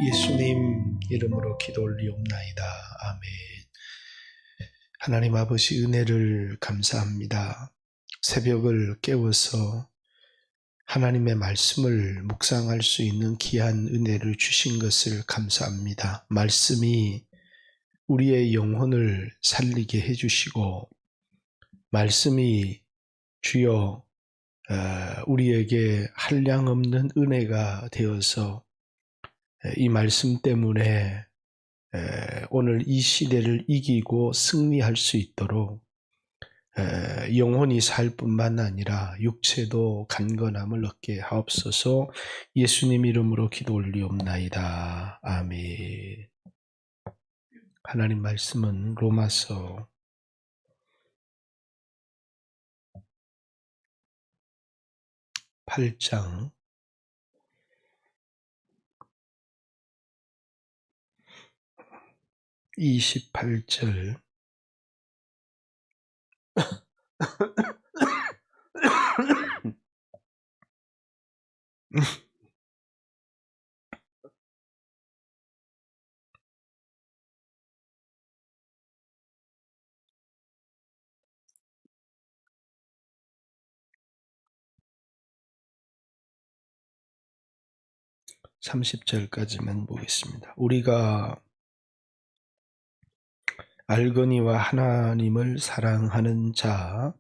예수님 이름으로 기도 올리옵나이다. 아멘. 하나님 아버지 은혜를 감사합니다. 새벽을 깨워서 하나님의 말씀을 묵상할 수 있는 귀한 은혜를 주신 것을 감사합니다. 말씀이 우리의 영혼을 살리게 해주시고 말씀이 주여 우리에게 한량없는 은혜가 되어서 이 말씀 때문에 오늘 이 시대를 이기고 승리할 수 있도록 영혼이 살 뿐만 아니라 육체도 간건함을 얻게 하옵소서. 예수님 이름으로 기도 올리옵나이다. 아멘. 하나님 말씀은 로마서 8장 28절 30절까지만 보겠습니다. 우리가 알거니와 하나님을 사랑하는 자,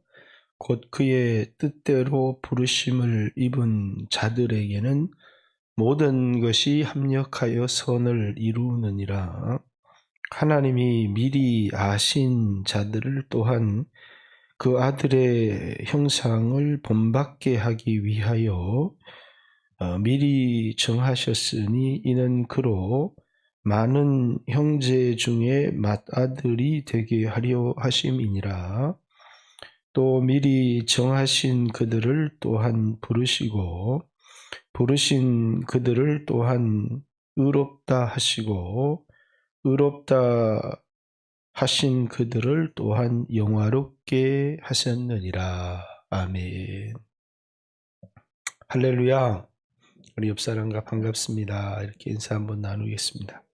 곧 그의 뜻대로 부르심을 입은 자들에게는 모든 것이 합력하여 선을 이루느니라. 하나님이 미리 아신 자들을 또한 그 아들의 형상을 본받게 하기 위하여 미리 정하셨으니 이는 그로 많은 형제 중에 맏아들이 되게 하려 하심이니라. 또 미리 정하신 그들을 또한 부르시고 부르신 그들을 또한 의롭다 하시고 의롭다 하신 그들을 또한 영화롭게 하셨느니라. 아멘. 할렐루야. 우리 옆사람과 반갑습니다. 이렇게 인사 한번 나누겠습니다.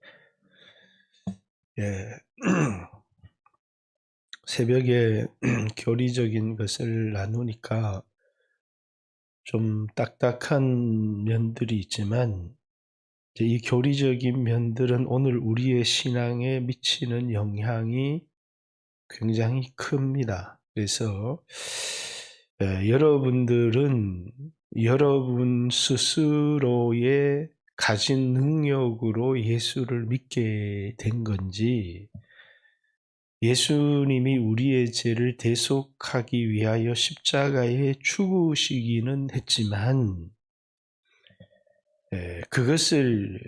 새벽에 교리적인 것을 나누니까 좀 딱딱한 면들이 있지만 이 교리적인 면들은 오늘 우리의 신앙에 미치는 영향이 굉장히 큽니다. 그래서 여러분들은 여러분 스스로의 가진 능력으로 예수를 믿게 된 건지 예수님이 우리의 죄를 대속하기 위하여 십자가에 죽으시기는 했지만 그것을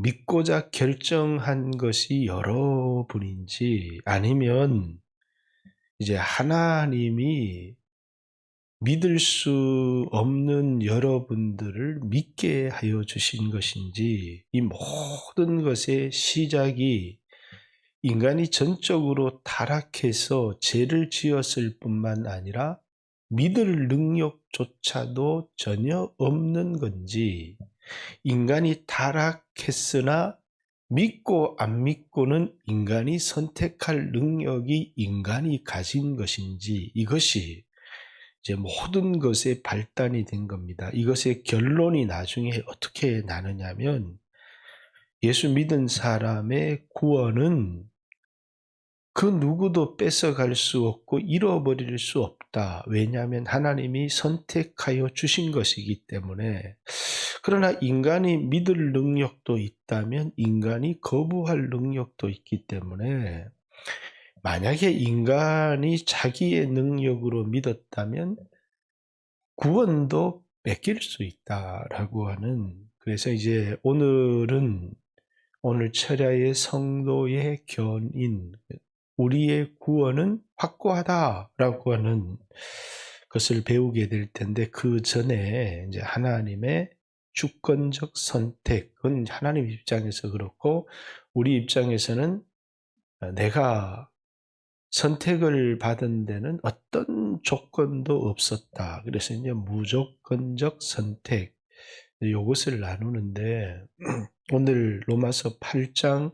믿고자 결정한 것이 여러분인지 아니면 이제 하나님이 믿을 수 없는 여러분들을 믿게 하여 주신 것인지 이 모든 것의 시작이 인간이 전적으로 타락해서 죄를 지었을 뿐만 아니라 믿을 능력조차도 전혀 없는 건지 인간이 타락했으나 믿고 안 믿고는 인간이 선택할 능력이 인간이 가진 것인지 이것이 이제 모든 것의 발단이 된 겁니다. 이것의 결론이 나중에 어떻게 나느냐면 예수 믿은 사람의 구원은 그 누구도 뺏어갈 수 없고 잃어버릴 수 없다. 왜냐하면 하나님이 선택하여 주신 것이기 때문에. 그러나 인간이 믿을 능력도 있다면 인간이 거부할 능력도 있기 때문에 만약에 인간이 자기의 능력으로 믿었다면 구원도 뺏길 수 있다라고 하는, 그래서 이제 오늘은 오늘 철야의 성도의 견인, 우리의 구원은 확고하다라고 하는 것을 배우게 될 텐데 그 전에 이제 하나님의 주권적 선택은 하나님 입장에서 그렇고 우리 입장에서는 내가 선택을 받은 데는 어떤 조건도 없었다. 그래서 이제 무조건적 선택, 이것을 나누는데 오늘 로마서 8장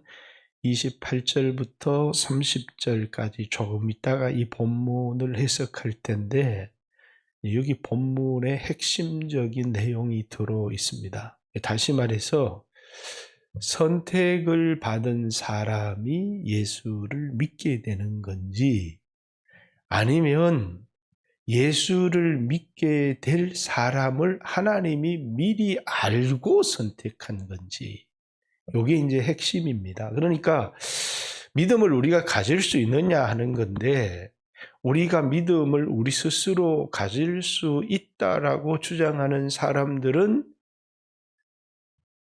28절부터 30절까지 조금 있다가 이 본문을 해석할 텐데, 여기 본문의 핵심적인 내용이 들어 있습니다. 다시 말해서 선택을 받은 사람이 예수를 믿게 되는 건지, 아니면 예수를 믿게 될 사람을 하나님이 미리 알고 선택한 건지, 이게 이제 핵심입니다. 그러니까 믿음을 우리가 가질 수 있느냐 하는 건데, 우리가 믿음을 우리 스스로 가질 수 있다라고 주장하는 사람들은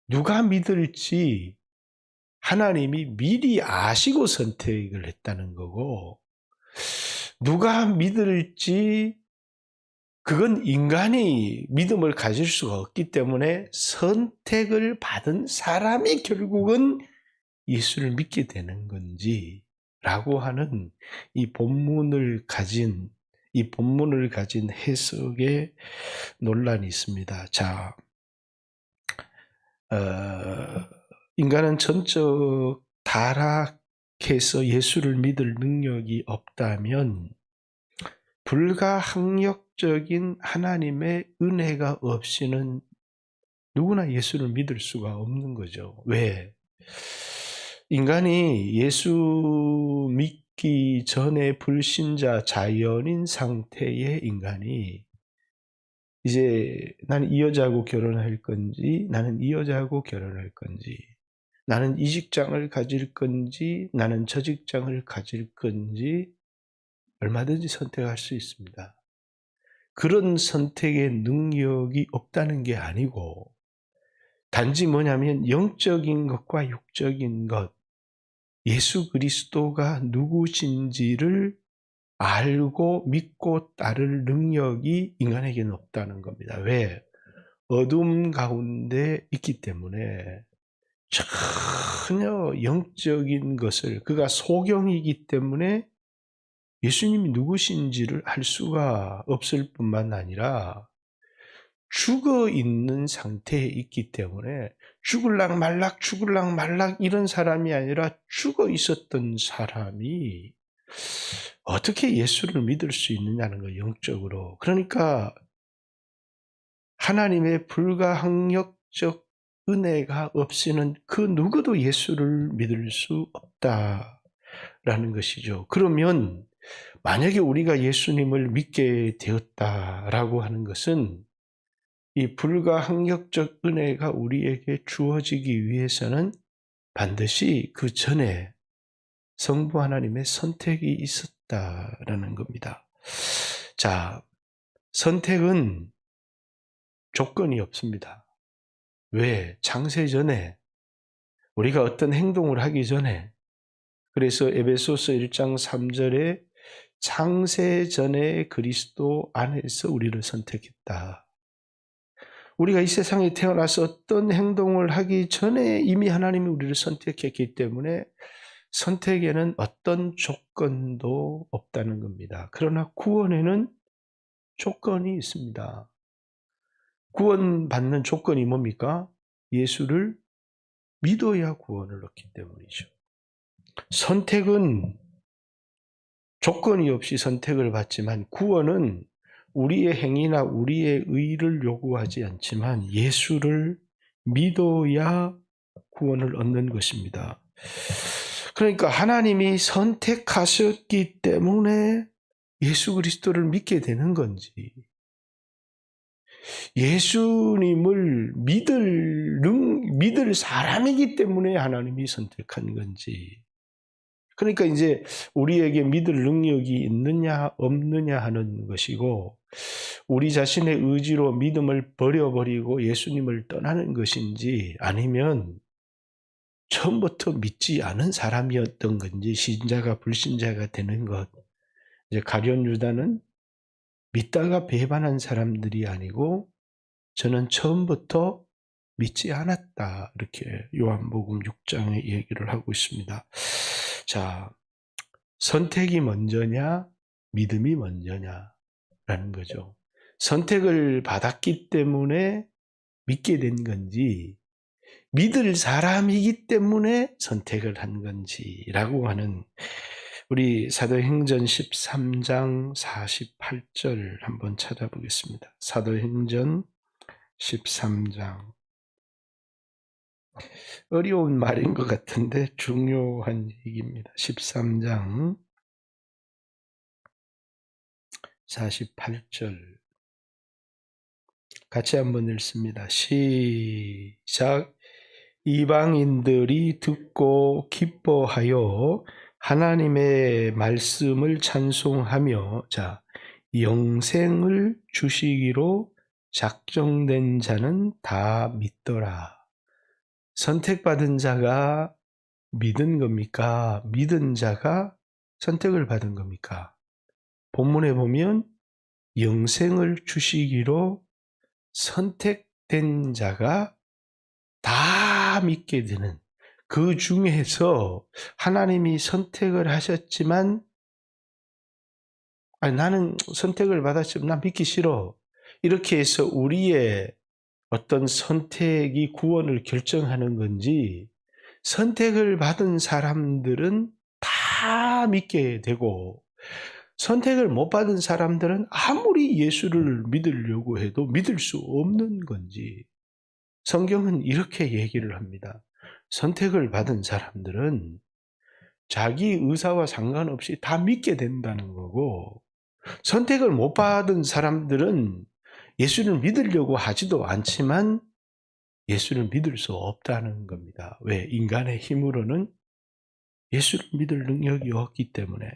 누가 믿을지 하나님이 미리 아시고 선택을 했다는 거고, 누가 믿을지 그건 인간이 믿음을 가질 수가 없기 때문에 선택을 받은 사람이 결국은 예수를 믿게 되는 건지 라고 하는 이 본문을 가진 해석에 논란이 있습니다. 자, 인간은 전적 타락해서 예수를 믿을 능력이 없다면 불가항력적인 하나님의 은혜가 없이는 누구나 예수를 믿을 수가 없는 거죠. 왜? 인간이 예수 믿기 전에 불신자 자연인 상태의 인간이 이제 나는 이 여자하고 결혼할 건지, 나는 이 여자하고 결혼할 건지, 나는 이 직장을 가질 건지, 나는 저 직장을 가질 건지 얼마든지 선택할 수 있습니다. 그런 선택의 능력이 없다는 게 아니고, 단지 뭐냐면 영적인 것과 육적인 것, 예수 그리스도가 누구신지를 알고 믿고 따를 능력이 인간에게는 없다는 겁니다. 왜? 어둠 가운데 있기 때문에 전혀 영적인 것을, 그가 소경이기 때문에 예수님이 누구신지를 알 수가 없을 뿐만 아니라 죽어 있는 상태에 있기 때문에 죽을락 말락 이런 사람이 아니라 죽어 있었던 사람이 어떻게 예수를 믿을 수 있느냐는 거예요, 영적으로. 그러니까 하나님의 불가항력적 은혜가 없이는 그 누구도 예수를 믿을 수 없다라는 것이죠. 그러면 만약에 우리가 예수님을 믿게 되었다라고 하는 것은 이 불가항력적 은혜가 우리에게 주어지기 위해서는 반드시 그 전에 성부 하나님의 선택이 있었다라는 겁니다. 자, 선택은 조건이 없습니다. 왜? 창세 전에, 우리가 어떤 행동을 하기 전에, 그래서 에베소서 1장 3절에 창세 전에 그리스도 안에서 우리를 선택했다. 우리가 이 세상에 태어나서 어떤 행동을 하기 전에 이미 하나님이 우리를 선택했기 때문에 선택에는 어떤 조건도 없다는 겁니다. 그러나 구원에는 조건이 있습니다. 구원받는 조건이 뭡니까? 예수를 믿어야 구원을 얻기 때문이죠. 선택은 조건이 없이 선택을 받지만 구원은 우리의 행위나 우리의 의를 요구하지 않지만 예수를 믿어야 구원을 얻는 것입니다. 그러니까 하나님이 선택하셨기 때문에 예수 그리스도를 믿게 되는 건지, 예수님을 믿을 사람이기 때문에 하나님이 선택한 건지, 그러니까 이제 우리에게 믿을 능력이 있느냐 없느냐 하는 것이고, 우리 자신의 의지로 믿음을 버려버리고 예수님을 떠나는 것인지, 아니면 처음부터 믿지 않은 사람이었던 건지, 신자가 불신자가 되는 것. 이제 가룟 유다는 믿다가 배반한 사람들이 아니고 저는 처음부터 믿지 않았다, 이렇게 요한복음 6장에 얘기를 하고 있습니다. 자, 선택이 먼저냐 믿음이 먼저냐라는 거죠. 선택을 받았기 때문에 믿게 된 건지, 믿을 사람이기 때문에 선택을 한 건지라고 하는 우리 사도행전 13장 48절 한번 찾아보겠습니다. 사도행전 13장. 어려운 말인 것 같은데 중요한 얘기입니다. 13장 48절 같이 한번 읽습니다. 시작. 이방인들이 듣고 기뻐하여 하나님의 말씀을 찬송하며 영생을 주시기로 작정된 자는 다 믿더라. 선택받은 자가 믿은 겁니까? 믿은 자가 선택을 받은 겁니까? 본문에 보면 영생을 주시기로 선택된 자가 다 믿게 되는, 그 중에서 하나님이 선택을 하셨지만 나는 선택을 받았지만 난 믿기 싫어, 이렇게 해서 우리의 어떤 선택이 구원을 결정하는 건지, 선택을 받은 사람들은 다 믿게 되고 선택을 못 받은 사람들은 아무리 예수를 믿으려고 해도 믿을 수 없는 건지, 성경은 이렇게 얘기를 합니다. 선택을 받은 사람들은 자기 의사와 상관없이 다 믿게 된다는 거고, 선택을 못 받은 사람들은 예수를 믿으려고 하지도 않지만 예수를 믿을 수 없다는 겁니다. 왜? 인간의 힘으로는 예수를 믿을 능력이 없기 때문에.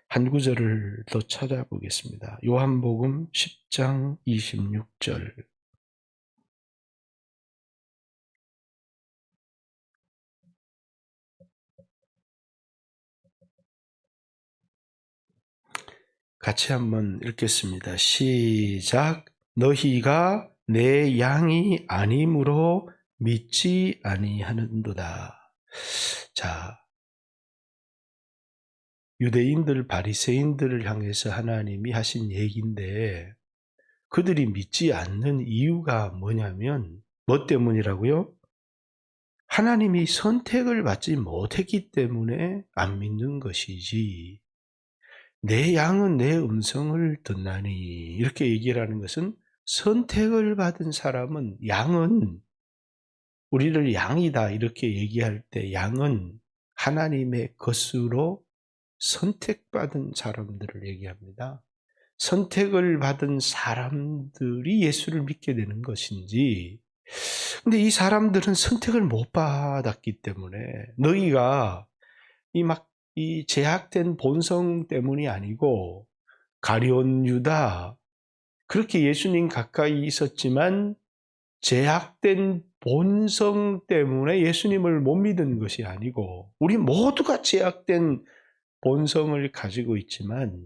한 구절을 더 찾아보겠습니다. 요한복음 10장 26절. 같이 한번 읽겠습니다. 시작. 너희가 내 양이 아님으로 믿지 아니하는도다. 유대인들, 바리새인들을 향해서 하나님이 하신 얘기인데, 그들이 믿지 않는 이유가 뭐냐면, 뭐 때문이라고요? 하나님이 선택을 받지 못했기 때문에 안 믿는 것이지, 내 양은 내 음성을 듣나니, 이렇게 얘기를 하는 것은, 선택을 받은 사람은, 양은 우리를 양이다 이렇게 얘기할 때 양은 하나님의 것으로 선택받은 사람들을 얘기합니다. 선택을 받은 사람들이 예수를 믿게 되는 것인지, 근데 이 사람들은 선택을 못 받았기 때문에, 너희가 이 제약된 본성 때문이 아니고, 가룟 유다, 그렇게 예수님 가까이 있었지만 제약된 본성 때문에 예수님을 못 믿은 것이 아니고, 우리 모두가 제약된 본성을 가지고 있지만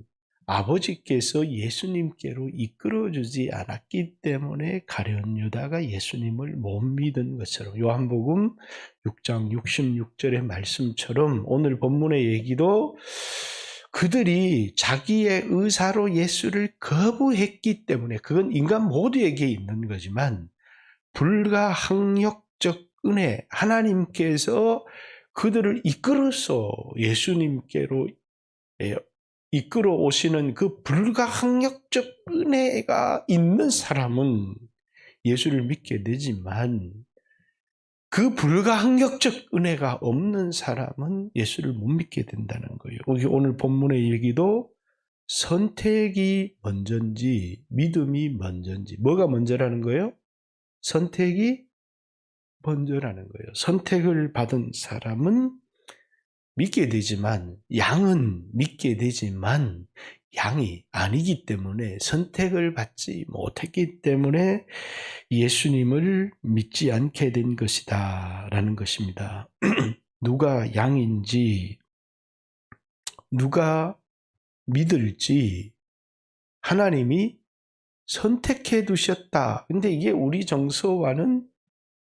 아버지께서 예수님께로 이끌어주지 않았기 때문에 가룟 유다가 예수님을 못 믿은 것처럼, 요한복음 6장 66절의 말씀처럼 오늘 본문의 얘기도 그들이 자기의 의사로 예수를 거부했기 때문에, 그건 인간 모두에게 있는 거지만 불가항력적 은혜, 하나님께서 그들을 이끌어서 예수님께로 이끌어 오시는 그 불가항력적 은혜가 있는 사람은 예수를 믿게 되지만, 그 불가항력적 은혜가 없는 사람은 예수를 못 믿게 된다는 거예요. 오늘 본문의 얘기도 선택이 먼저인지 믿음이 먼저인지, 뭐가 먼저라는 거예요? 선택이 먼저라는 거예요. 선택을 받은 사람은 믿게 되지만, 양은 믿게 되지만 양이 아니기 때문에, 선택을 받지 못했기 때문에 예수님을 믿지 않게 된 것이다 라는 것입니다. 누가 양인지, 누가 믿을지 하나님이 선택해 두셨다. 근데 이게 우리 정서와는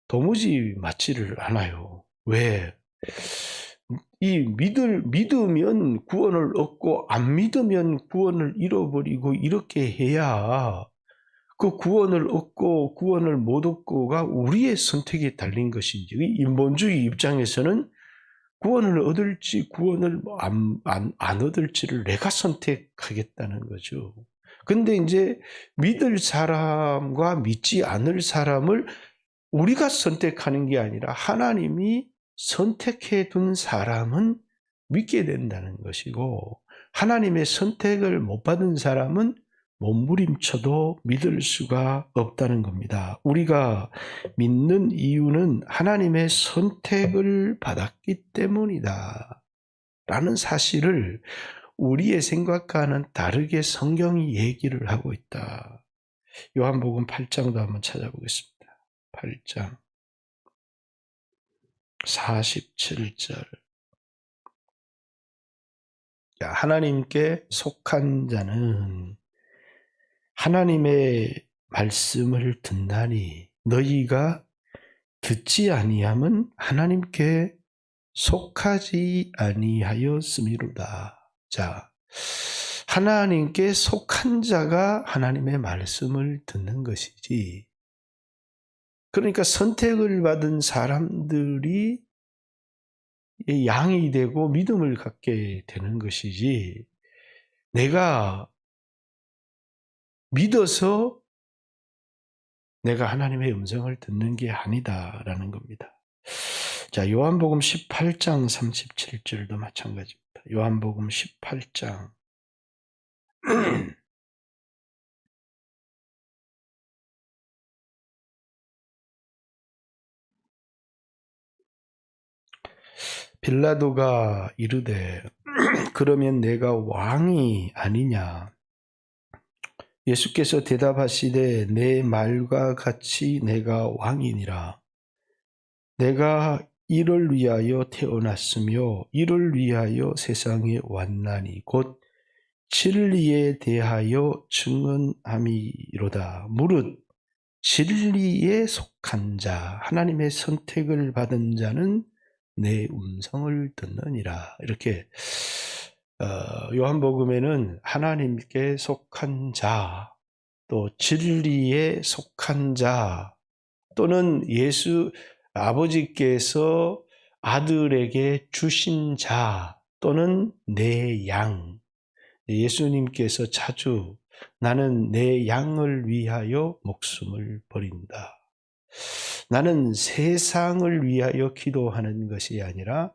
도무지 맞지를 않아요. 왜? 믿으면 구원을 얻고 안 믿으면 구원을 잃어버리고, 이렇게 해야 그 구원을 얻고 구원을 못 얻고가 우리의 선택에 달린 것인지, 인본주의 입장에서는 구원을 얻을지 구원을 안 얻을지를 내가 선택하겠다는 거죠. 근데 이제 믿을 사람과 믿지 않을 사람을 우리가 선택하는 게 아니라 하나님이 선택해 둔 사람은 믿게 된다는 것이고, 하나님의 선택을 못 받은 사람은 몸부림쳐도 믿을 수가 없다는 겁니다. 우리가 믿는 이유는 하나님의 선택을 받았기 때문이다 라는 사실을 우리의 생각과는 다르게 성경이 얘기를 하고 있다. 요한복음 8장도 한번 찾아보겠습니다. 8장 47절. 하나님께 속한 자는 하나님의 말씀을 듣나니 너희가 듣지 아니함은 하나님께 속하지 아니하였음이로다. 자, 하나님께 속한 자가 하나님의 말씀을 듣는 것이지, 그러니까 선택을 받은 사람들이 양이 되고 믿음을 갖게 되는 것이지, 내가 믿어서 내가 하나님의 음성을 듣는 게 아니다라는 겁니다. 자, 요한복음 18장 37절도 마찬가지입니다. 요한복음 18장 빌라도가 이르되 그러면 내가 왕이 아니냐? 예수께서 대답하시되 내 말과 같이 내가 왕이니라. 내가 이를 위하여 태어났으며 이를 위하여 세상에 왔나니 곧 진리에 대하여 증언함이로다. 무릇 진리에 속한 자, 하나님의 선택을 받은 자는 내 음성을 듣느니라. 이렇게 요한복음에는 하나님께 속한 자, 또 진리에 속한 자, 또는 예수 아버지께서 아들에게 주신 자, 또는 내 양, 예수님께서 자주 나는 내 양을 위하여 목숨을 버린다. 나는 세상을 위하여 기도하는 것이 아니라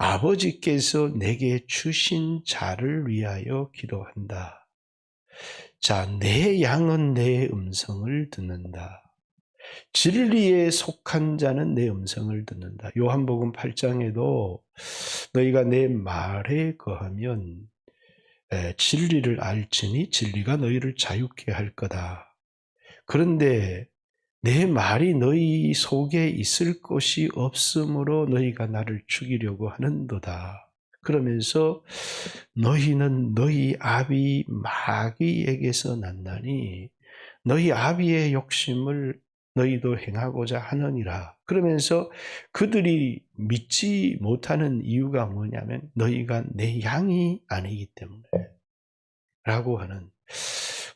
아버지께서 내게 주신 자를 위하여 기도한다. 자, 내 양은 내 음성을 듣는다. 진리에 속한 자는 내 음성을 듣는다. 요한복음 8장에도 너희가 내 말에 거하면 진리를 알지니 진리가 너희를 자유케 할 거다. 그런데 내 말이 너희 속에 있을 것이 없으므로 너희가 나를 죽이려고 하는도다. 그러면서 너희는 너희 아비 마귀에게서 났나니 너희 아비의 욕심을 너희도 행하고자 하느니라. 그러면서 그들이 믿지 못하는 이유가 뭐냐면 너희가 내 양이 아니기 때문에 라고 하는,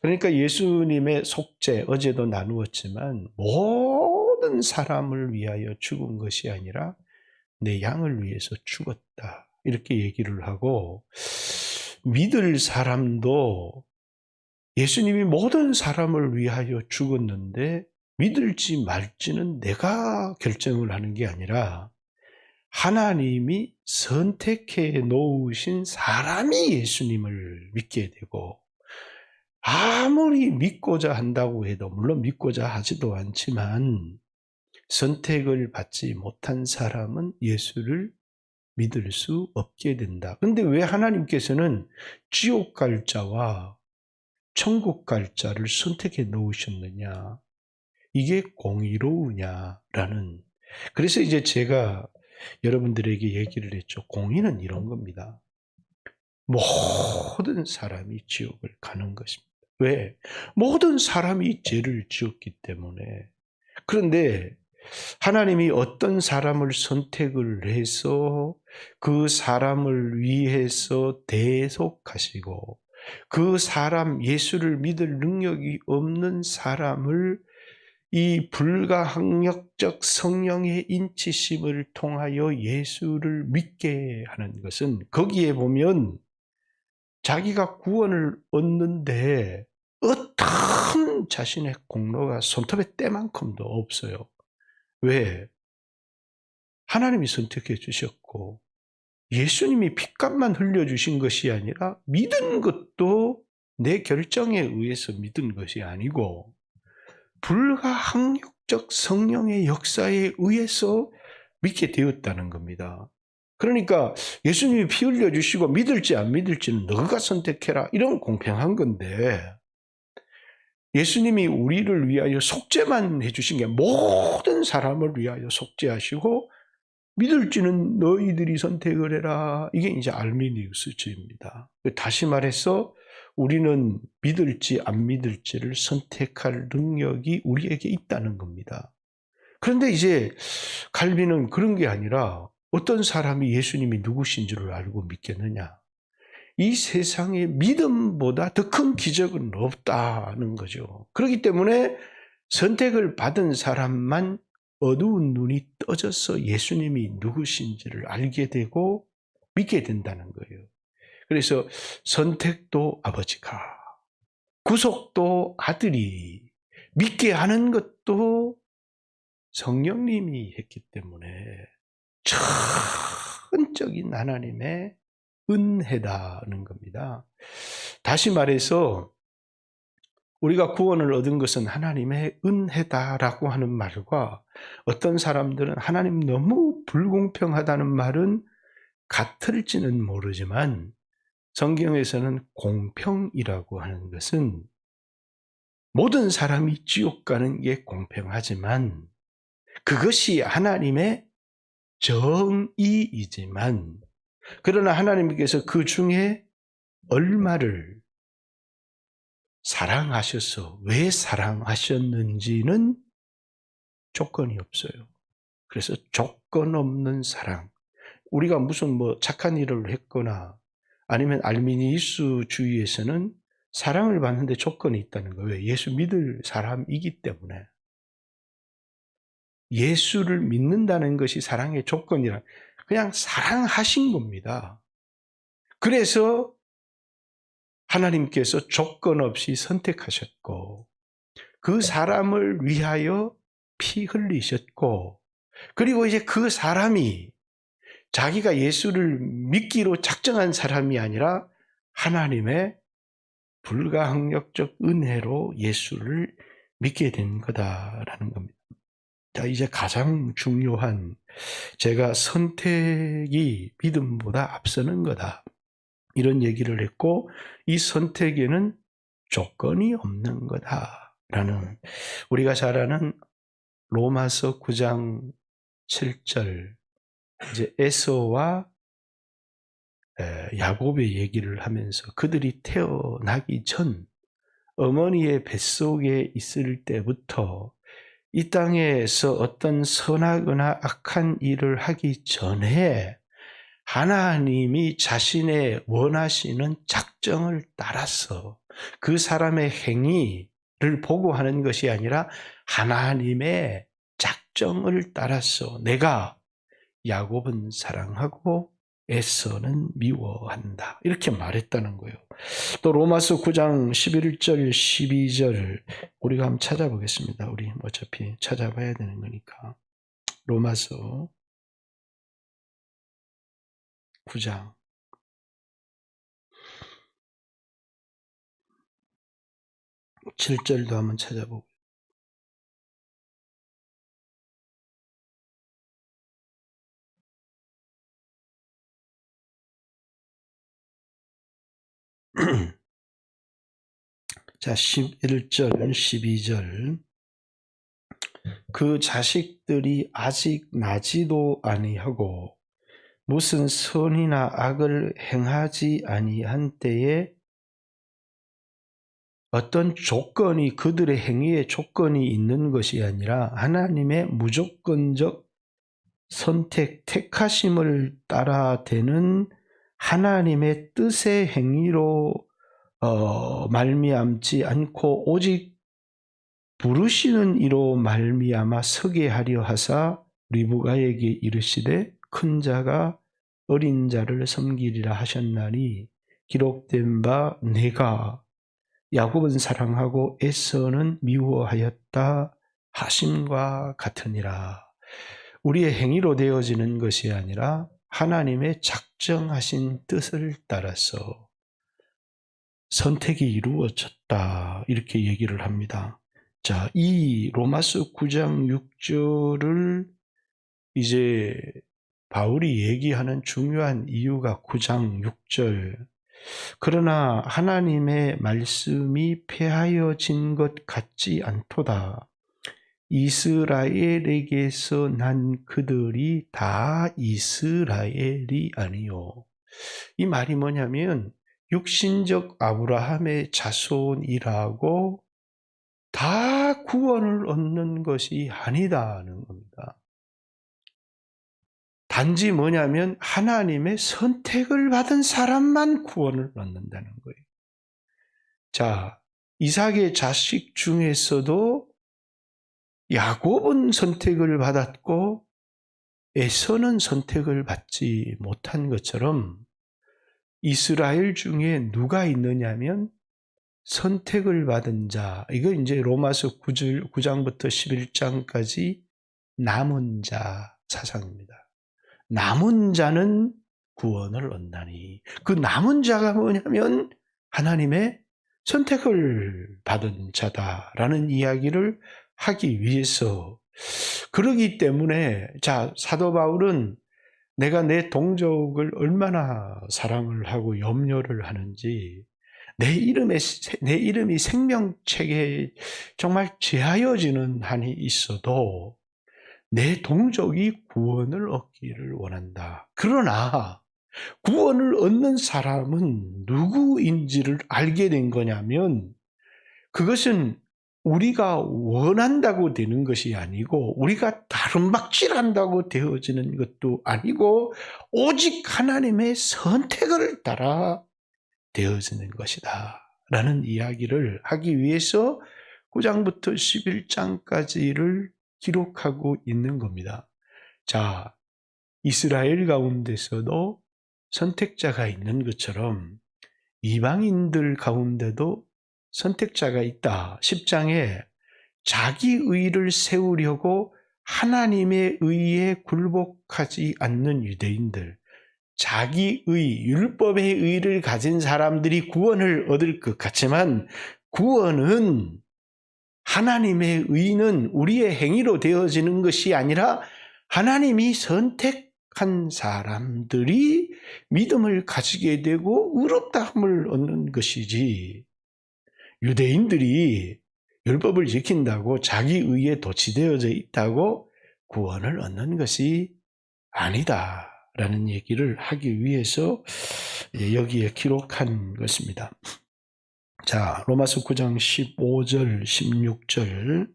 그러니까 예수님의 속죄, 어제도 나누었지만 모든 사람을 위하여 죽은 것이 아니라 내 양을 위해서 죽었다. 이렇게 얘기를 하고, 믿을 사람도 예수님이 모든 사람을 위하여 죽었는데 믿을지 말지는 내가 결정을 하는 게 아니라 하나님이 선택해 놓으신 사람이 예수님을 믿게 되고, 아무리 믿고자 한다고 해도, 물론 믿고자 하지도 않지만 선택을 받지 못한 사람은 예수를 믿을 수 없게 된다. 그런데 왜 하나님께서는 지옥 갈 자와 천국 갈 자를 선택해 놓으셨느냐? 이게 공의로우냐라는. 그래서 이제 제가 여러분들에게 얘기를 했죠. 공의는 이런 겁니다. 모든 사람이 지옥을 가는 것입니다. 왜? 모든 사람이 죄를 지었기 때문에. 그런데 하나님이 어떤 사람을 선택을 해서 그 사람을 위해서 대속하시고 그 사람, 예수를 믿을 능력이 없는 사람을 이 불가항력적 성령의 인치심을 통하여 예수를 믿게 하는 것은, 거기에 보면 자기가 구원을 얻는데 어떤 자신의 공로가 손톱의 때만큼도 없어요. 왜? 하나님이 선택해 주셨고 예수님이 핏값만 흘려주신 것이 아니라 믿은 것도 내 결정에 의해서 믿은 것이 아니고 불가항력적 성령의 역사에 의해서 믿게 되었다는 겁니다. 그러니까 예수님이 피 흘려주시고 믿을지 안 믿을지는 너가 선택해라, 이런 공평한 건데, 예수님이 우리를 위하여 속죄만 해주신 게 모든 사람을 위하여 속죄하시고 믿을지는 너희들이 선택을 해라. 이게 이제 알미니우스주의입니다. 다시 말해서 우리는 믿을지 안 믿을지를 선택할 능력이 우리에게 있다는 겁니다. 그런데 이제 칼빈은 그런 게 아니라 어떤 사람이 예수님이 누구신 줄을 알고 믿겠느냐. 이 세상에 믿음보다 더 큰 기적은 없다는 거죠. 그렇기 때문에 선택을 받은 사람만 어두운 눈이 떠져서 예수님이 누구신지를 알게 되고 믿게 된다는 거예요. 그래서 선택도 아버지가, 구속도 아들이, 믿게 하는 것도 성령님이 했기 때문에 전적인 하나님의 은혜다는 겁니다. 다시 말해서 우리가 구원을 얻은 것은 하나님의 은혜다라고 하는 말과, 어떤 사람들은 하나님 너무 불공평하다는 말은 같을지는 모르지만 성경에서는 공평이라고 하는 것은 모든 사람이 지옥 가는 게 공평하지만 그것이 하나님의 정의이지만, 그러나 하나님께서 그 중에 얼마를 사랑하셔서 왜 사랑하셨는지는 조건이 없어요. 그래서 조건 없는 사랑. 우리가 무슨 착한 일을 했거나 아니면 알미니우스주의에서는 사랑을 받는데 조건이 있다는 거예요. 왜? 예수 믿을 사람이기 때문에. 예수를 믿는다는 것이 사랑의 조건이라, 그냥 사랑하신 겁니다. 그래서 하나님께서 조건 없이 선택하셨고 그 사람을 위하여 피 흘리셨고, 그리고 이제 그 사람이 자기가 예수를 믿기로 작정한 사람이 아니라 하나님의 불가항력적 은혜로 예수를 믿게 된 거다라는 겁니다. 자, 이제 가장 중요한, 제가 선택이 믿음보다 앞서는 거다, 이런 얘기를 했고, 이 선택에는 조건이 없는 거다라는, 우리가 잘 아는 로마서 9장 7절, 이제 에서와 야곱의 얘기를 하면서 그들이 태어나기 전 어머니의 뱃속에 있을 때부터 이 땅에서 어떤 선하거나 악한 일을 하기 전에 하나님이 자신의 원하시는 작정을 따라서 그 사람의 행위를 보고 하는 것이 아니라 하나님의 작정을 따라서 내가 야곱은 사랑하고 에서는 미워한다, 이렇게 말했다는 거예요. 또 로마서 9장 11절 12절 우리가 한번 찾아보겠습니다. 우리 어차피 찾아봐야 되는 거니까. 로마서 9장 7절도 한번 찾아보고. 자, 11절 12절 그 자식들이 아직 나지도 아니하고 무슨 선이나 악을 행하지 아니한 때에 어떤 조건이, 그들의 행위에 조건이 있는 것이 아니라 하나님의 무조건적 선택, 택하심을 따라 되는 하나님의 뜻의 행위로 말미암지 않고 오직 부르시는 이로 말미암아 서게 하려 하사 리브가에게 이르시되 큰 자가 어린 자를 섬기리라 하셨나니 기록된 바 내가 야곱은 사랑하고 에서는 미워하였다 하심과 같으니라. 우리의 행위로 되어지는 것이 아니라 하나님의 작정하신 뜻을 따라서 선택이 이루어졌다. 이렇게 얘기를 합니다. 자, 이 로마서 9장 6절을 이제 바울이 얘기하는 중요한 이유가 9장 6절. 그러나 하나님의 말씀이 폐하여진 것 같지 않도다. 이스라엘에게서 난 그들이 다 이스라엘이 아니요. 이 말이 뭐냐면 육신적 아브라함의 자손이라고 다 구원을 얻는 것이 아니다는 겁니다. 단지 뭐냐면 하나님의 선택을 받은 사람만 구원을 얻는다는 거예요. 자, 이삭의 자식 중에서도 야곱은 선택을 받았고 에서는 선택을 받지 못한 것처럼 이스라엘 중에 누가 있느냐면 선택을 받은 자, 이거 이제 로마서 9장부터 11장까지 남은 자 사상입니다. 남은 자는 구원을 얻나니, 그 남은 자가 뭐냐면 하나님의 선택을 받은 자다라는 이야기를 하기 위해서, 그러기 때문에 자, 사도 바울은 내가 내 동족을 얼마나 사랑을 하고 염려를 하는지, 내 이름이 생명책에 정말 제하여지는 한이 있어도 내 동족이 구원을 얻기를 원한다. 그러나 구원을 얻는 사람은 누구인지를 알게 된 거냐면 그것은 우리가 원한다고 되는 것이 아니고 우리가 다름박질한다고 되어지는 것도 아니고 오직 하나님의 선택을 따라 되어지는 것이다 라는 이야기를 하기 위해서 9장부터 11장까지를 기록하고 있는 겁니다. 자, 이스라엘 가운데서도 선택자가 있는 것처럼 이방인들 가운데도 선택자가 있다. 10장에 자기 의를 세우려고 하나님의 의에 굴복하지 않는 유대인들, 자기 의, 율법의 의를 가진 사람들이 구원을 얻을 것 같지만 구원은 하나님의 의는 우리의 행위로 되어지는 것이 아니라 하나님이 선택한 사람들이 믿음을 가지게 되고 의롭다함을 얻는 것이지, 유대인들이 율법을 지킨다고 자기 의에 도취되어져 있다고 구원을 얻는 것이 아니다라는 얘기를 하기 위해서 여기에 기록한 것입니다. 자, 로마서 9장 15절, 16절.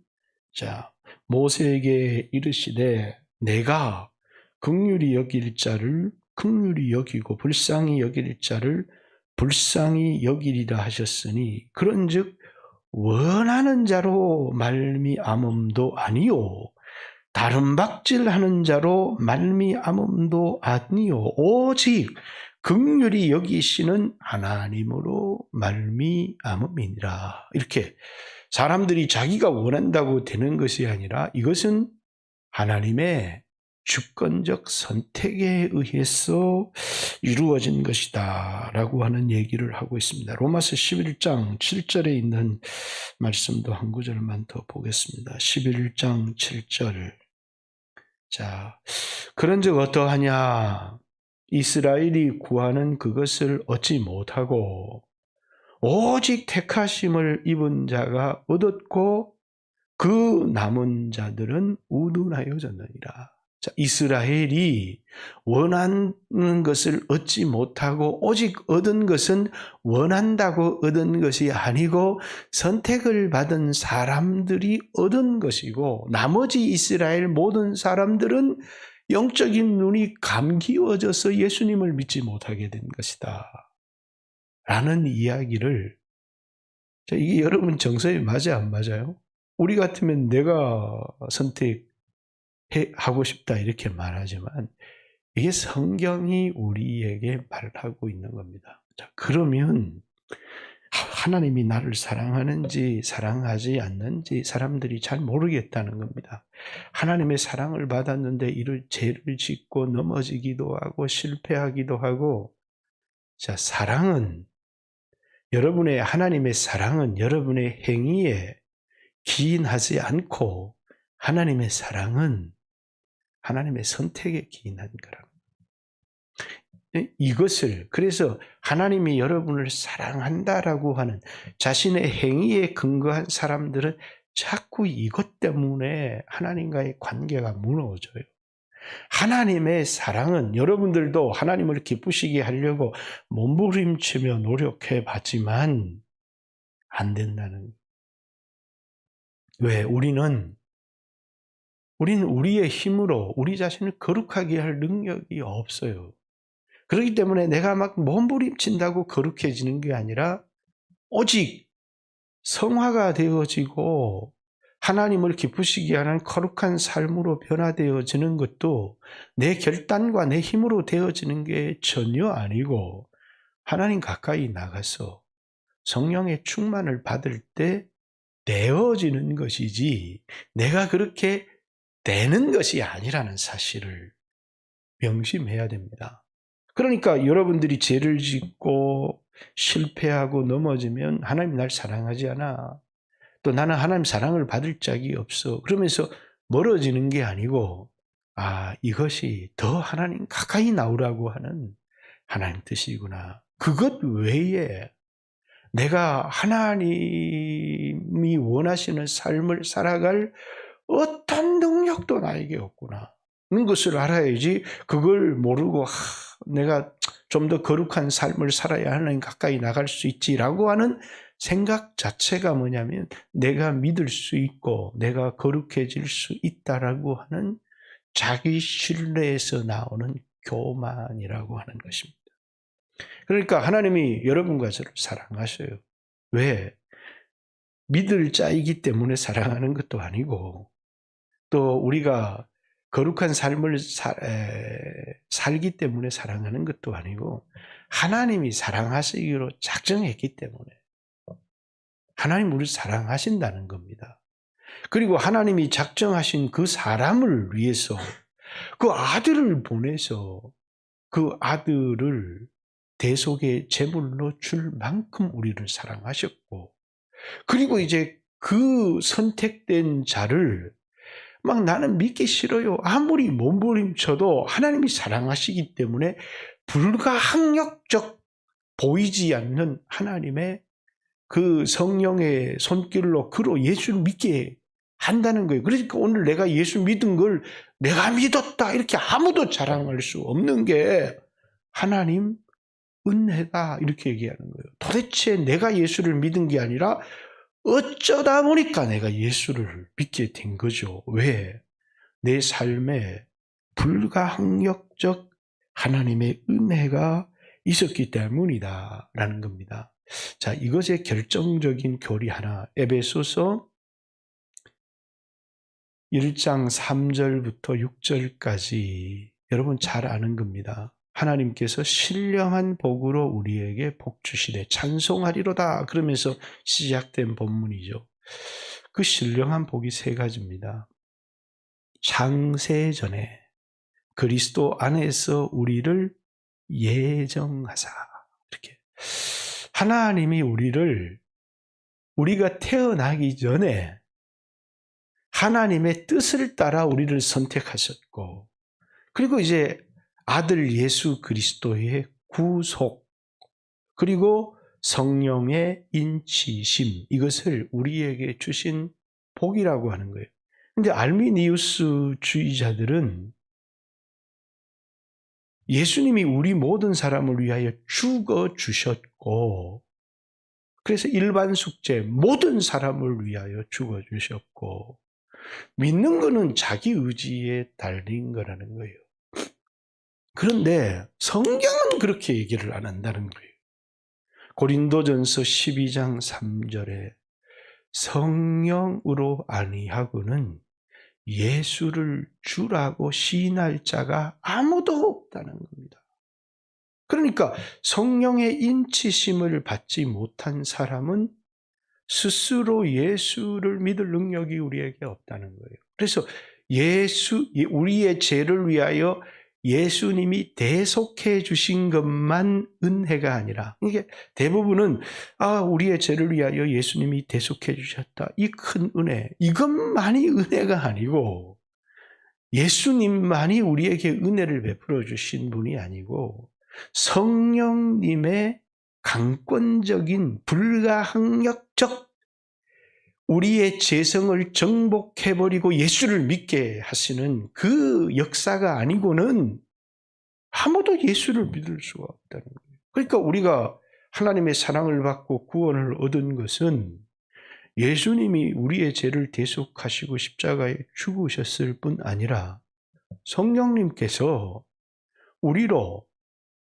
자, 모세에게 이르시되 내가 긍휼히 여길 자를 긍휼히 여기고 불쌍히 여길 자를 불쌍히 여기리라 하셨으니 그런즉 원하는 자로 말미암음도 아니요 다름박질하는 자로 말미암음도 아니요 오직 긍휼히 여기시는 하나님으로 말미암음이니라. 이렇게 사람들이 자기가 원한다고 되는 것이 아니라 이것은 하나님의 주권적 선택에 의해서 이루어진 것이다 라고 하는 얘기를 하고 있습니다. 로마서 11장 7절에 있는 말씀도 한 구절만 더 보겠습니다. 11장 7절. 자, 그런즉 어떠하냐? 이스라엘이 구하는 그것을 얻지 못하고 오직 택하심을 입은 자가 얻었고 그 남은 자들은 우둔하여졌느니라. 자, 이스라엘이 원하는 것을 얻지 못하고 오직 얻은 것은 원한다고 얻은 것이 아니고 선택을 받은 사람들이 얻은 것이고 나머지 이스라엘 모든 사람들은 영적인 눈이 감기워져서 예수님을 믿지 못하게 된 것이다 라는 이야기를 자, 이게 여러분 정서에 맞아, 안 맞아요? 우리 같으면 내가 선택하고 싶다 이렇게 말하지만 이게 성경이 우리에게 말하고 있는 겁니다. 자, 그러면 하나님이 나를 사랑하는지 사랑하지 않는지 사람들이 잘 모르겠다는 겁니다. 하나님의 사랑을 받았는데 이를 죄를 짓고 넘어지기도 하고 실패하기도 하고, 자, 하나님의 사랑은 여러분의 행위에 기인하지 않고 하나님의 사랑은 하나님의 선택에 기인한 거라고. 그래서 하나님이 여러분을 사랑한다라고 하는 자신의 행위에 근거한 사람들은 자꾸 이것 때문에 하나님과의 관계가 무너져요. 하나님의 사랑은 여러분들도 하나님을 기쁘시게 하려고 몸부림치며 노력해 봤지만 안 된다는 거예요. 왜? 우리는 우리의 힘으로 우리 자신을 거룩하게 할 능력이 없어요. 그렇기 때문에 내가 막 몸부림친다고 거룩해지는 게 아니라 오직 성화가 되어지고 하나님을 기쁘시게 하는 거룩한 삶으로 변화되어지는 것도 내 결단과 내 힘으로 되어지는 게 전혀 아니고 하나님 가까이 나가서 성령의 충만을 받을 때 되어지는 것이지 내가 그렇게 되는 것이 아니라는 사실을 명심해야 됩니다. 그러니까 여러분들이 죄를 짓고 실패하고 넘어지면 하나님 날 사랑하지 않아. 또 나는 하나님 사랑을 받을 짝이 없어. 그러면서 멀어지는 게 아니고 이것이 더 하나님 가까이 나오라고 하는 하나님 뜻이구나. 그것 외에 내가 하나님이 원하시는 삶을 살아갈 어떤 능력도 나에게 없구나. 는 것을 알아야지 그걸 모르고 내가 좀 더 거룩한 삶을 살아야 하나님 가까이 나갈 수 있지라고 하는 생각 자체가 뭐냐면 내가 믿을 수 있고 내가 거룩해질 수 있다라고 하는 자기 신뢰에서 나오는 교만이라고 하는 것입니다. 그러니까 하나님이 여러분과 저를 사랑하셔요. 왜? 믿을 자이기 때문에 사랑하는 것도 아니고 또 우리가 거룩한 삶을 살기 때문에 사랑하는 것도 아니고 하나님이 사랑하시기로 작정했기 때문에 하나님 우리를 사랑하신다는 겁니다. 그리고 하나님이 작정하신 그 사람을 위해서 그 아들을 보내서 그 아들을 대속의 제물로 줄 만큼 우리를 사랑하셨고 그리고 이제 그 선택된 자를 막 나는 믿기 싫어요. 아무리 몸부림쳐도 하나님이 사랑하시기 때문에 불가항력적 보이지 않는 하나님의 그 성령의 손길로 그로 예수를 믿게 한다는 거예요. 그러니까 오늘 내가 예수 믿은 걸 내가 믿었다 이렇게 아무도 자랑할 수 없는 게 하나님 은혜다 이렇게 얘기하는 거예요. 도대체 내가 예수를 믿은 게 아니라 어쩌다 보니까 내가 예수를 믿게 된 거죠. 왜? 내 삶에 불가항력적 하나님의 은혜가 있었기 때문이다라는 겁니다. 자, 이것의 결정적인 교리 하나, 에베소서 1장 3절부터 6절까지 여러분 잘 아는 겁니다. 하나님께서 신령한 복으로 우리에게 복 주시되 찬송하리로다 그러면서 시작된 본문이죠. 그 신령한 복이 세 가지입니다. 창세 전에 그리스도 안에서 우리를 예정하사 이렇게 하나님이 우리가 태어나기 전에 하나님의 뜻을 따라 우리를 선택하셨고 그리고 이제 아들 예수 그리스도의 구속 그리고 성령의 인치심 이것을 우리에게 주신 복이라고 하는 거예요. 그런데 알미니우스주의자들은 예수님이 우리 모든 사람을 위하여 죽어주셨고 그래서 일반 숙제 모든 사람을 위하여 죽어주셨고 믿는 거는 자기 의지에 달린 거라는 거예요. 그런데 성경은 그렇게 얘기를 안 한다는 거예요. 고린도전서 12장 3절에 성령으로 아니하고는 예수를 주라고 시인할 자가 아무도 없다는 겁니다. 그러니까 성령의 인치심을 받지 못한 사람은 스스로 예수를 믿을 능력이 우리에게 없다는 거예요. 그래서 우리의 죄를 위하여 예수님이 대속해 주신 것만 은혜가 아니라, 이게 대부분은 우리의 죄를 위하여 예수님이 대속해 주셨다, 이 큰 은혜, 이것만이 은혜가 아니고, 예수님만이 우리에게 은혜를 베풀어 주신 분이 아니고 성령님의 강권적인 불가항력적 우리의 죄성을 정복해버리고 예수를 믿게 하시는 그 역사가 아니고는 아무도 예수를 믿을 수가 없다는 거예요. 그러니까 우리가 하나님의 사랑을 받고 구원을 얻은 것은 예수님이 우리의 죄를 대속하시고 십자가에 죽으셨을 뿐 아니라 성령님께서 우리로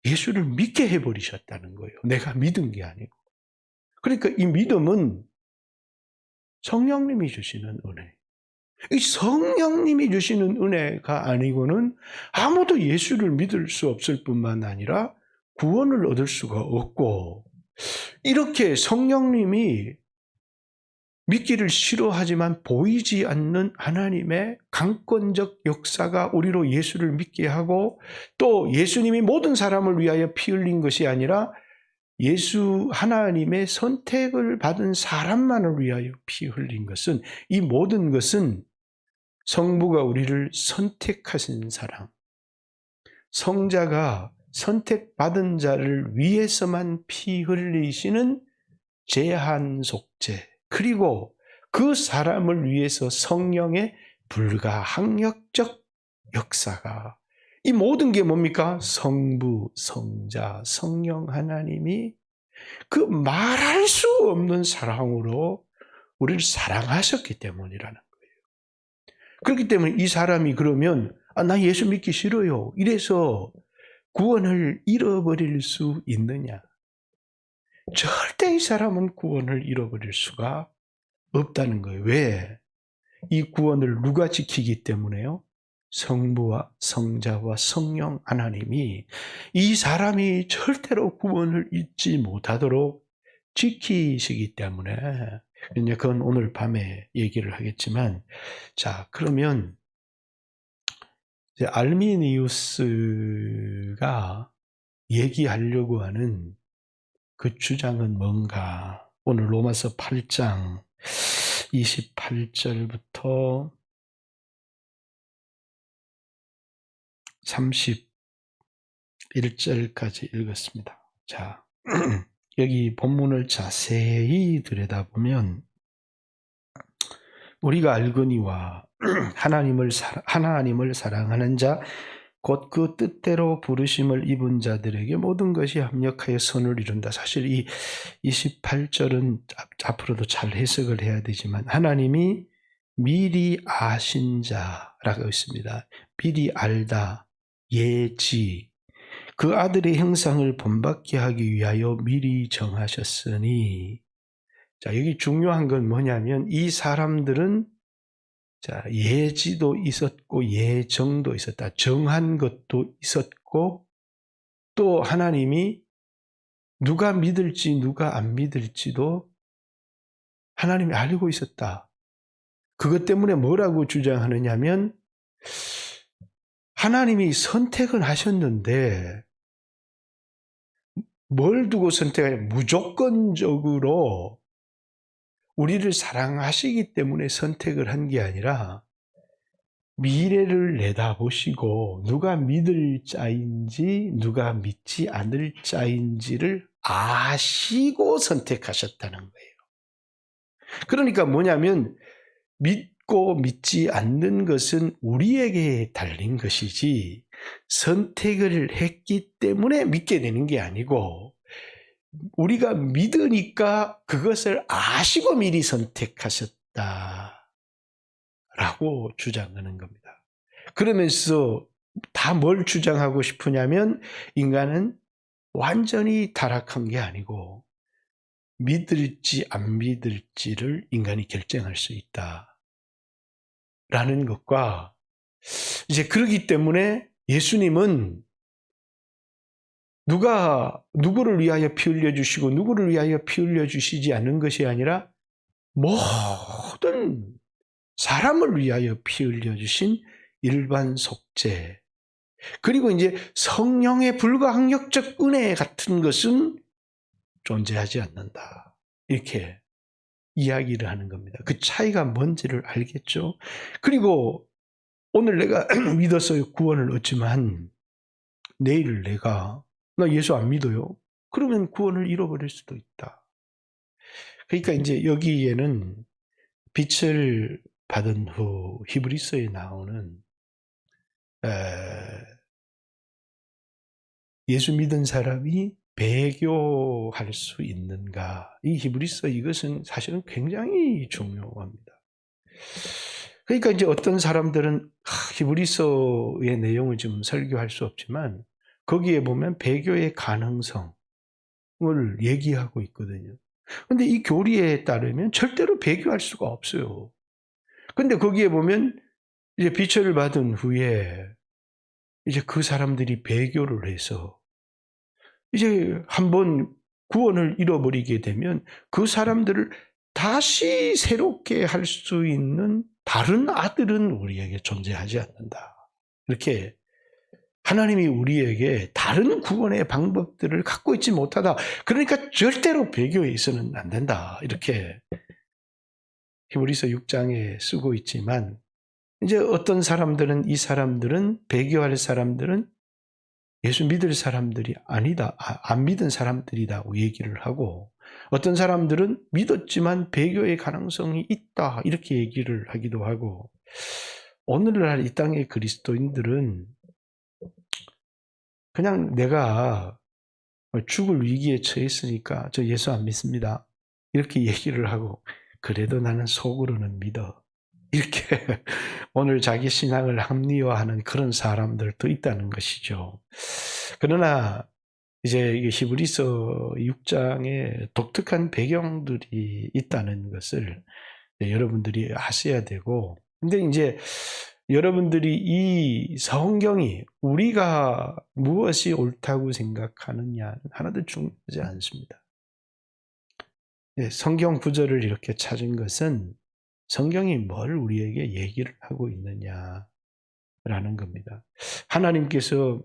예수를 믿게 해버리셨다는 거예요. 내가 믿은 게 아니고. 그러니까 이 믿음은 성령님이 주시는 은혜. 이 성령님이 주시는 은혜가 아니고는 아무도 예수를 믿을 수 없을 뿐만 아니라 구원을 얻을 수가 없고, 이렇게 성령님이 믿기를 싫어하지만 보이지 않는 하나님의 강권적 역사가 우리로 예수를 믿게 하고, 또 예수님이 모든 사람을 위하여 피 흘린 것이 아니라 하나님의 선택을 받은 사람만을 위하여 피 흘린 것은, 이 모든 것은 성부가 우리를 선택하신 사랑, 성자가 선택받은 자를 위해서만 피 흘리시는 제한 속죄, 그리고 그 사람을 위해서 성령의 불가항력적 역사가, 이 모든 게 뭡니까? 성부, 성자, 성령 하나님이 그 말할 수 없는 사랑으로 우리를 사랑하셨기 때문이라는 거예요. 그렇기 때문에 이 사람이 그러면 나 예수 믿기 싫어요, 이래서 구원을 잃어버릴 수 있느냐? 절대 이 사람은 구원을 잃어버릴 수가 없다는 거예요. 왜? 이 구원을 누가 지키기 때문에요? 성부와 성자와 성령 하나님이 이 사람이 절대로 구원을 잊지 못하도록 지키시기 때문에, 그건 오늘 밤에 얘기를 하겠지만, 자, 그러면 이제 알미니우스가 얘기하려고 하는 그 주장은 뭔가? 오늘 로마서 8장 28절부터 31절까지 읽었습니다. 자, 여기 본문을 자세히 들여다보면 우리가 알거니와 하나님을 사랑하는 자 곧 그 뜻대로 부르심을 입은 자들에게 모든 것이 합력하여 선을 이룬다. 사실 이 28절은 앞으로도 잘 해석을 해야 되지만, 하나님이 미리 아신 자라고 있습니다. 미리 알다, 예지, 그 아들의 형상을 본받게 하기 위하여 미리 정하셨으니. 자, 여기 중요한 건 뭐냐면, 이 사람들은 예지도 있었고 예정도 있었다. 정한 것도 있었고, 또 하나님이 누가 믿을지 누가 안 믿을지도 하나님이 알고 있었다. 그것 때문에 뭐라고 주장하느냐면, 하나님이 선택을 하셨는데 뭘 두고 선택하냐? 무조건적으로 우리를 사랑하시기 때문에 선택을 한 게 아니라 미래를 내다보시고 누가 믿을 자인지 누가 믿지 않을 자인지를 아시고 선택하셨다는 거예요. 그러니까 뭐냐면, 믿고 믿지 않는 것은 우리에게 달린 것이지 선택을 했기 때문에 믿게 되는 게 아니고, 우리가 믿으니까 그것을 아시고 미리 선택하셨다라고 주장하는 겁니다. 그러면서 다 뭘 주장하고 싶으냐면, 인간은 완전히 타락한 게 아니고 믿을지 안 믿을지를 인간이 결정할 수 있다라는 것과, 이제 그러기 때문에 예수님은 누구를 위하여 피 흘려 주시고 누구를 위하여 피 흘려 주시지 않는 것이 아니라 모든 사람을 위하여 피 흘려 주신 일반 속죄, 그리고 이제 성령의 불가항력적 은혜 같은 것은 존재하지 않는다, 이렇게 이야기를 하는 겁니다. 그 차이가 뭔지를 알겠죠? 그리고 오늘 내가 믿어서 구원을 얻지만 내일 나 예수 안 믿어요, 그러면 구원을 잃어버릴 수도 있다. 그러니까 이제 여기에는 빛을 받은 후 히브리서에 나오는 예수 믿은 사람이 배교할 수 있는가, 이 히브리서, 이것은 사실은 굉장히 중요합니다. 그러니까 이제 어떤 사람들은 히브리서의 내용을 지금 설교할 수 없지만 거기에 보면 배교의 가능성을 얘기하고 있거든요. 근데 이 교리에 따르면 절대로 배교할 수가 없어요. 근데 거기에 보면 이제 빛을 받은 후에 이제 그 사람들이 배교를 해서 이제 한번 구원을 잃어버리게 되면 그 사람들을 다시 새롭게 할 수 있는 다른 아들은 우리에게 존재하지 않는다. 이렇게 하나님이 우리에게 다른 구원의 방법들을 갖고 있지 못하다. 그러니까 절대로 배교에 있어서는 안 된다. 이렇게 히브리서 6장에 쓰고 있지만, 이제 어떤 사람들은, 이 사람들은, 배교할 사람들은 예수 믿을 사람들이 아니다, 안 믿은 사람들이라고 얘기를 하고, 어떤 사람들은 믿었지만 배교의 가능성이 있다, 이렇게 얘기를 하기도 하고, 오늘날 이 땅의 그리스도인들은 그냥 내가 죽을 위기에 처했으니까 저 예수 안 믿습니다, 이렇게 얘기를 하고, 그래도 나는 속으로는 믿어, 이렇게 오늘 자기 신앙을 합리화하는 그런 사람들도 있다는 것이죠. 그러나 이제 히브리서 6장에 독특한 배경들이 있다는 것을 여러분들이 아셔야 되고, 근데 이제 여러분들이 이 성경이 우리가 무엇이 옳다고 생각하느냐는 하나도 중요하지 않습니다. 성경 구절을 이렇게 찾은 것은 성경이 뭘 우리에게 얘기를 하고 있느냐라는 겁니다. 하나님께서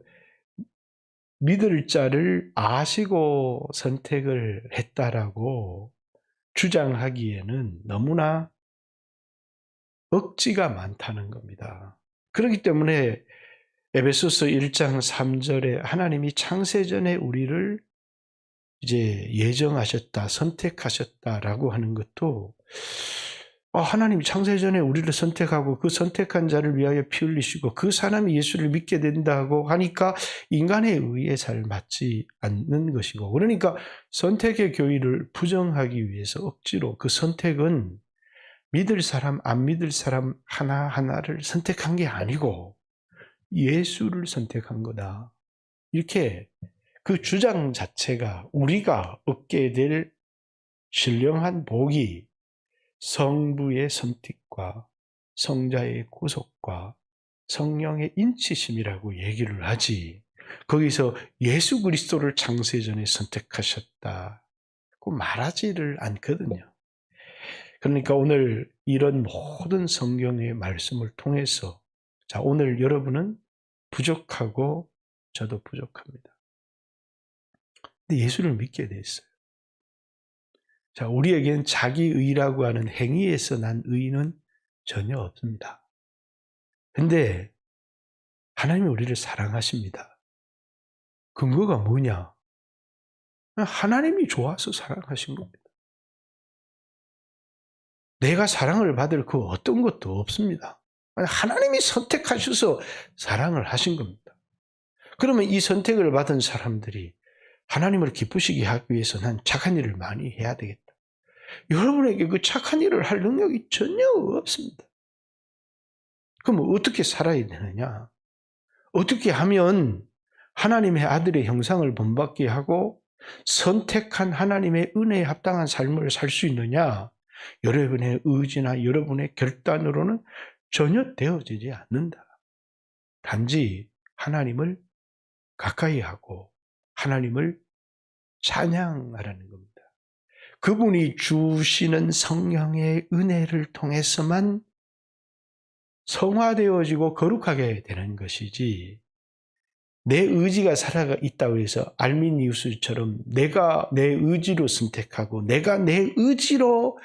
믿을 자를 아시고 선택을 했다라고 주장하기에는 너무나 억지가 많다는 겁니다. 그렇기 때문에 에베소서 1장 3절에 하나님이 창세전에 우리를 이제 예정하셨다, 선택하셨다라고 하는 것도, 하나님이 창세전에 우리를 선택하고 그 선택한 자를 위하여 피 흘리시고 그 사람이 예수를 믿게 된다고 하니까 인간에 의해 잘 맞지 않는 것이고, 그러니까 선택의 교리를 부정하기 위해서 억지로, 그 선택은 믿을 사람 안 믿을 사람 하나하나를 선택한 게 아니고 예수를 선택한 거다, 이렇게 그 주장 자체가 우리가 얻게 될 신령한 복이 성부의 선택과 성자의 구속과 성령의 인치심이라고 얘기를 하지, 거기서 예수 그리스도를 창세전에 선택하셨다고 말하지를 않거든요. 그러니까 오늘 이런 모든 성경의 말씀을 통해서, 자, 오늘 여러분은 부족하고 저도 부족합니다. 근데 예수를 믿게 됐어요. 자, 우리에겐 자기의라고 하는 행위에서 난 의는 전혀 없습니다. 근데 하나님이 우리를 사랑하십니다. 근거가 뭐냐? 하나님이 좋아서 사랑하신 겁니다. 내가 사랑을 받을 그 어떤 것도 없습니다. 하나님이 선택하셔서 사랑을 하신 겁니다. 그러면 이 선택을 받은 사람들이 하나님을 기쁘시게 하기 위해서 난 착한 일을 많이 해야 되겠다. 여러분에게 그 착한 일을 할 능력이 전혀 없습니다. 그럼 어떻게 살아야 되느냐? 어떻게 하면 하나님의 아들의 형상을 본받게 하고 선택한 하나님의 은혜에 합당한 삶을 살 수 있느냐? 여러분의 의지나 여러분의 결단으로는 전혀 되어지지 않는다. 단지 하나님을 가까이 하고 하나님을 찬양하라는 겁니다. 그분이 주시는 성령의 은혜를 통해서만 성화되어지고 거룩하게 되는 것이지, 내 의지가 살아 있다고 해서 알미니우스처럼 내가 내 의지로 선택하고 내가 내 의지로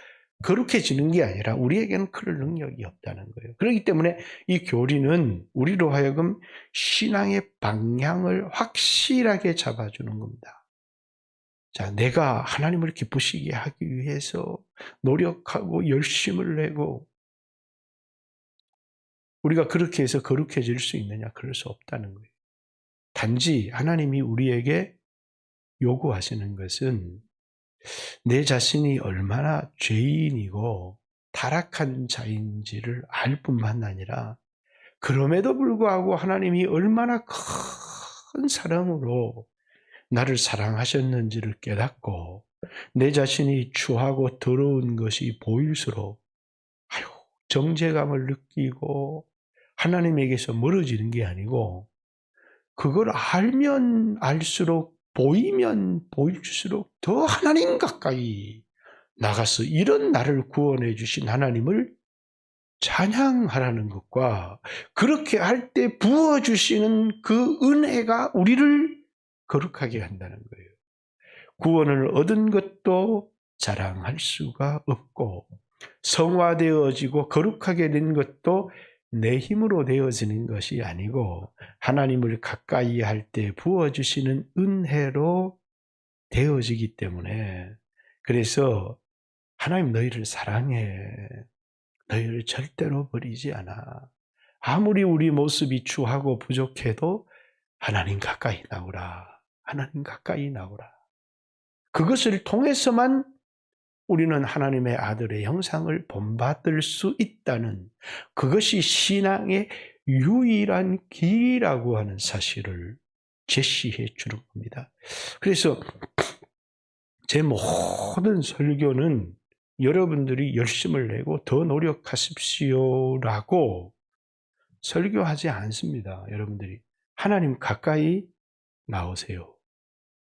거룩해지는 게 아니라 우리에게는 그럴 능력이 없다는 거예요. 그렇기 때문에 이 교리는 우리로 하여금 신앙의 방향을 확실하게 잡아주는 겁니다. 자, 내가 하나님을 기쁘시게 하기 위해서 노력하고 열심을 내고 우리가 그렇게 해서 거룩해질 수 있느냐? 그럴 수 없다는 거예요. 단지 하나님이 우리에게 요구하시는 것은 내 자신이 얼마나 죄인이고 타락한 자인지를 알 뿐만 아니라, 그럼에도 불구하고 하나님이 얼마나 큰 사랑으로 나를 사랑하셨는지를 깨닫고 내 자신이 추하고 더러운 것이 보일수록 정죄감을 느끼고 하나님에게서 멀어지는 게 아니고, 그걸 알면 알수록, 보이면 보일수록 더 하나님 가까이 나가서 이런 나를 구원해 주신 하나님을 찬양하라는 것과, 그렇게 할 때 부어주시는 그 은혜가 우리를 거룩하게 한다는 거예요. 구원을 얻은 것도 자랑할 수가 없고, 성화되어지고 거룩하게 된 것도 내 힘으로 되어지는 것이 아니고 하나님을 가까이 할 때 부어주시는 은혜로 되어지기 때문에, 그래서 하나님 너희를 사랑해. 너희를 절대로 버리지 않아. 아무리 우리 모습이 추하고 부족해도 하나님 가까이 나오라. 하나님 가까이 나오라. 그것을 통해서만 우리는 하나님의 아들의 형상을 본받을 수 있다는, 그것이 신앙의 유일한 길이라고 하는 사실을 제시해 주는 겁니다. 그래서 제 모든 설교는 여러분들이 열심을 내고 더 노력하십시오라고 설교하지 않습니다. 여러분들이 하나님 가까이 나오세요.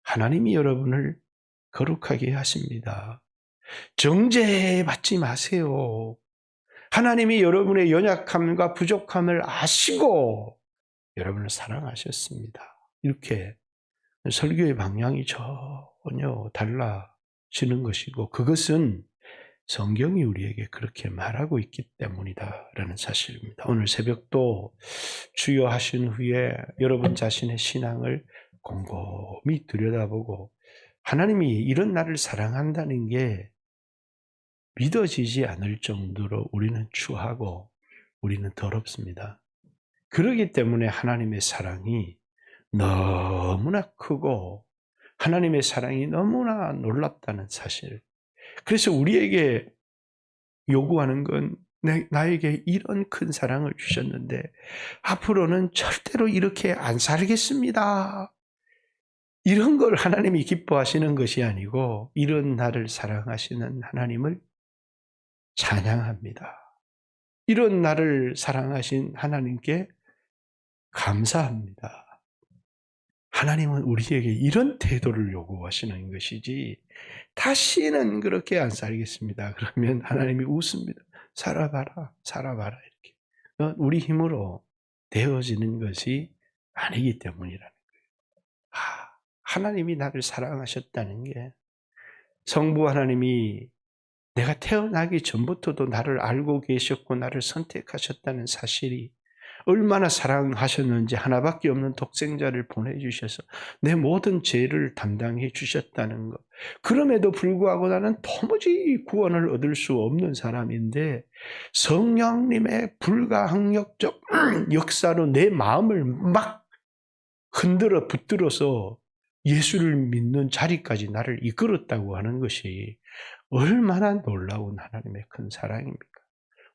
하나님이 여러분을 거룩하게 하십니다. 정죄받지 마세요. 하나님이 여러분의 연약함과 부족함을 아시고 여러분을 사랑하셨습니다. 이렇게 설교의 방향이 전혀 달라지는 것이고, 그것은 성경이 우리에게 그렇게 말하고 있기 때문이다라는 사실입니다. 오늘 새벽도 주여 하신 후에 여러분 자신의 신앙을 곰곰이 들여다보고, 하나님이 이런 나를 사랑한다는 게 믿어지지 않을 정도로 우리는 추하고 우리는 더럽습니다. 그렇기 때문에 하나님의 사랑이 너무나 크고 하나님의 사랑이 너무나 놀랍다는 사실. 그래서 우리에게 요구하는 건, 나에게 이런 큰 사랑을 주셨는데 앞으로는 절대로 이렇게 안 살겠습니다. 이런 걸 하나님이 기뻐하시는 것이 아니고, 이런 나를 사랑하시는 하나님을 찬양합니다. 이런 나를 사랑하신 하나님께 감사합니다. 하나님은 우리에게 이런 태도를 요구하시는 것이지, 다시는 그렇게 안 살겠습니다. 그러면 하나님이 웃습니다. 살아봐라, 살아봐라. 이렇게. 우리 힘으로 되어지는 것이 아니기 때문이라는 거예요. 하나님이 나를 사랑하셨다는 게, 성부 하나님이 내가 태어나기 전부터도 나를 알고 계셨고 나를 선택하셨다는 사실이, 얼마나 사랑하셨는지 하나밖에 없는 독생자를 보내주셔서 내 모든 죄를 담당해 주셨다는 것. 그럼에도 불구하고 나는 도무지 구원을 얻을 수 없는 사람인데, 성령님의 불가항력적 역사로 내 마음을 막 흔들어 붙들어서 예수를 믿는 자리까지 나를 이끌었다고 하는 것이 얼마나 놀라운 하나님의 큰 사랑입니까?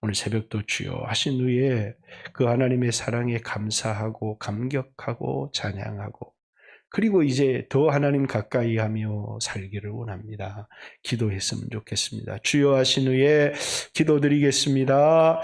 오늘 새벽도 주여 하신 후에 그 하나님의 사랑에 감사하고 감격하고 찬양하고, 그리고 이제 더 하나님 가까이 하며 살기를 원합니다. 기도했으면 좋겠습니다. 주여 하신 후에 기도드리겠습니다.